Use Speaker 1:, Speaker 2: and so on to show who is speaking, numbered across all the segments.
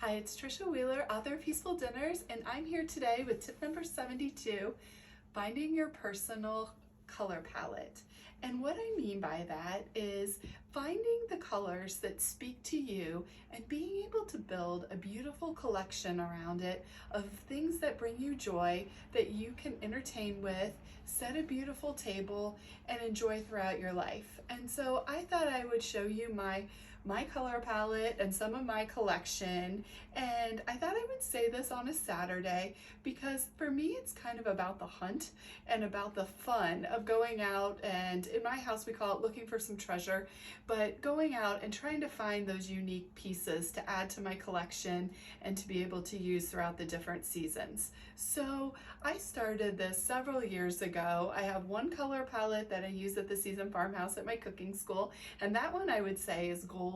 Speaker 1: Hi, it's Trisha Wheeler, author of Peaceful Dinners, and I'm here today with tip number 72, finding your personal color palette. And what I mean by that is finding the colors that speak to you and being able to build a beautiful collection around it of things that bring you joy that you can entertain with, set a beautiful table, and enjoy throughout your life. And so I thought I would show you my color palette and some of my collection, and I thought I would say this on a Saturday because for me it's kind of about the hunt and about the fun of going out, and in my house we call it looking for some treasure, but going out and trying to find those unique pieces to add to my collection and to be able to use throughout the different seasons. So I started this several years ago. I have one color palette that I use at the Season Farmhouse at my cooking school, and that one I would say is gold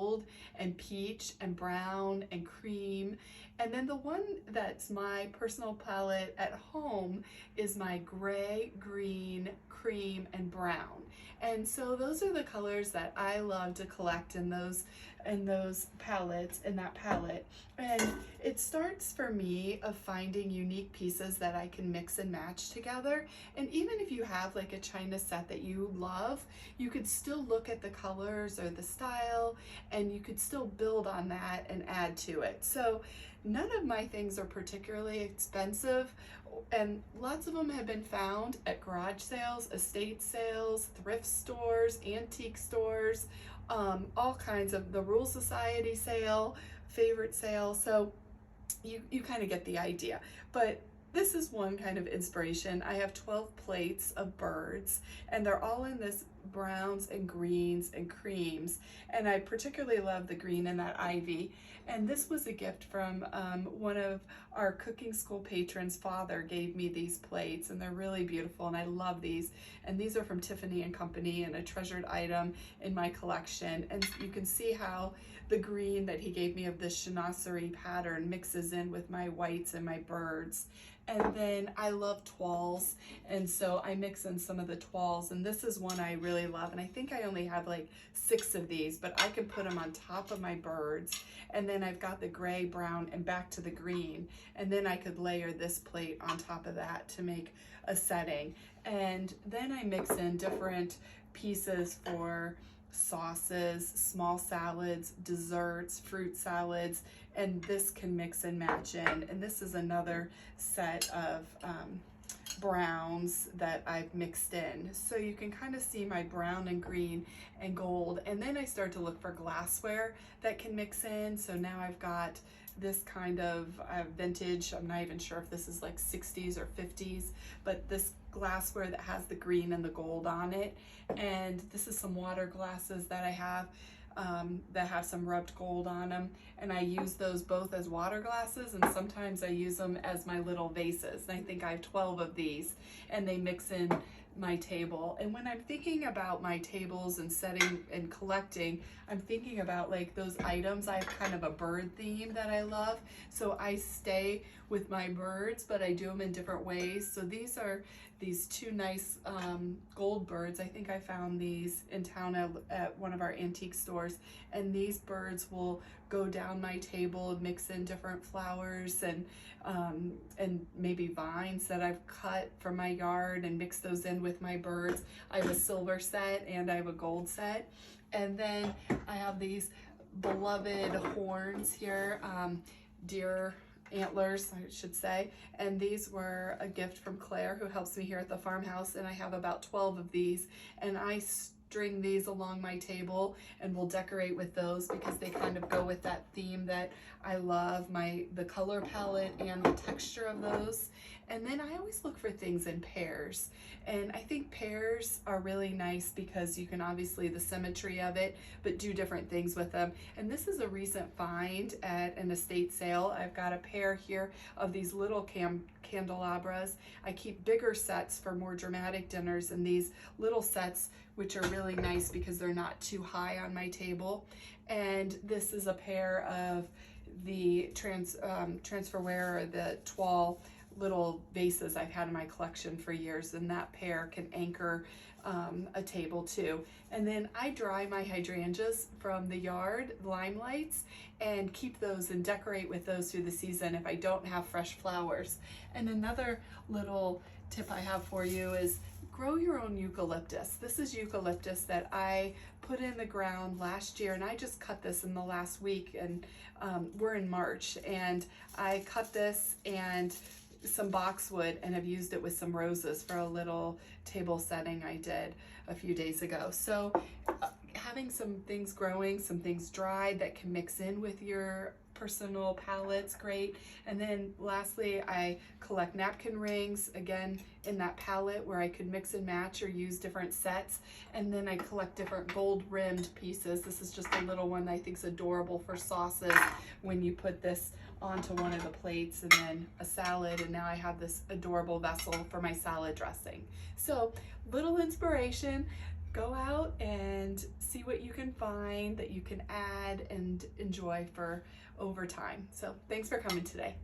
Speaker 1: and peach and brown and cream. And then the one that's my personal palette at home is my gray, green, cream, and brown. And so those are the colors that I love to collect in those palettes, in that palette. And it starts for me of finding unique pieces that I can mix and match together. And even if you have like a china set that you love, you could still look at the colors or the style and you could still build on that and add to it. So none of my things are particularly expensive, and lots of them have been found at garage sales, estate sales, thrift stores, antique stores, all kinds of the Rural Society sale, favorite sale. So you kind of get the idea. But this is one kind of inspiration. I have 12 plates of birds, and they're all in this browns and greens and creams, and I particularly love the green in that ivy. And this was a gift from one of our cooking school patrons' father gave me these plates, and they're really beautiful and I love these. And these are from Tiffany and Company and a treasured item in my collection. And you can see how the green that he gave me of this chinoiserie pattern mixes in with my whites and my birds. And then I love toiles, and so I mix in some of the toiles, and this is one I really love, and I think I only have like 6 of these, but I can put them on top of my birds. And then I've got the gray, brown, and back to the green, and then I could layer this plate on top of that to make a setting. And then I mix in different pieces for sauces, small salads, desserts, fruit salads, and this can mix and match in. And this is another set of browns that I've mixed in. So you can kind of see my brown and green and gold. And then I start to look for glassware that can mix in. So now I've got this kind of vintage, I'm not even sure if this is like 60s or 50s, but this glassware that has the green and the gold on it. And this is some water glasses that I have that have some rubbed gold on them, and I use those both as water glasses, and sometimes I use them as my little vases. And I think I have 12 of these, and they mix in my table. And when I'm thinking about my tables and setting and collecting, I'm thinking about like those items. I have kind of a bird theme that I love, so I stay with my birds, but I do them in different ways. So these are these 2 nice gold birds. I think I found these in town at one of our antique stores, and these birds will go down my table, mix in different flowers and maybe vines that I've cut from my yard and mix those in with my birds. I have a silver set and I have a gold set. And then I have these beloved horns here, deer antlers, I should say, and these were a gift from Claire, who helps me here at the farmhouse, and I have about 12 of these, and I string these along my table and will decorate with those because they kind of go with that theme that I love, the color palette and the texture of those. And then I always look for things in pairs, and I think pairs are really nice because you can obviously the symmetry of it, but do different things with them. And this is a recent find at an estate sale. I've got a pair here of these little candelabras. I keep bigger sets for more dramatic dinners, and these little sets, which are really nice because they're not too high on my table. And this is a pair of the transferware or the toile little vases I've had in my collection for years, and that pair can anchor a table too. And then I dry my hydrangeas from the yard, lime lights, and keep those and decorate with those through the season if I don't have fresh flowers. And another little tip I have for you is grow your own eucalyptus. This is eucalyptus that I put in the ground last year, and I just cut this in the last week, and we're in March, and I cut this and some boxwood and have used it with some roses for a little table setting I did a few days ago. So having some things growing, some things dried that can mix in with your personal palette's great. And then lastly, I collect napkin rings, again in that palette where I could mix and match or use different sets. And then I collect different gold rimmed pieces. This is just a little one that I think is adorable for sauces when you put this onto one of the plates, and then a salad, and now I have this adorable vessel for my salad dressing. So little inspiration. Go out and see what you can find that you can add and enjoy for over time. So thanks for coming today.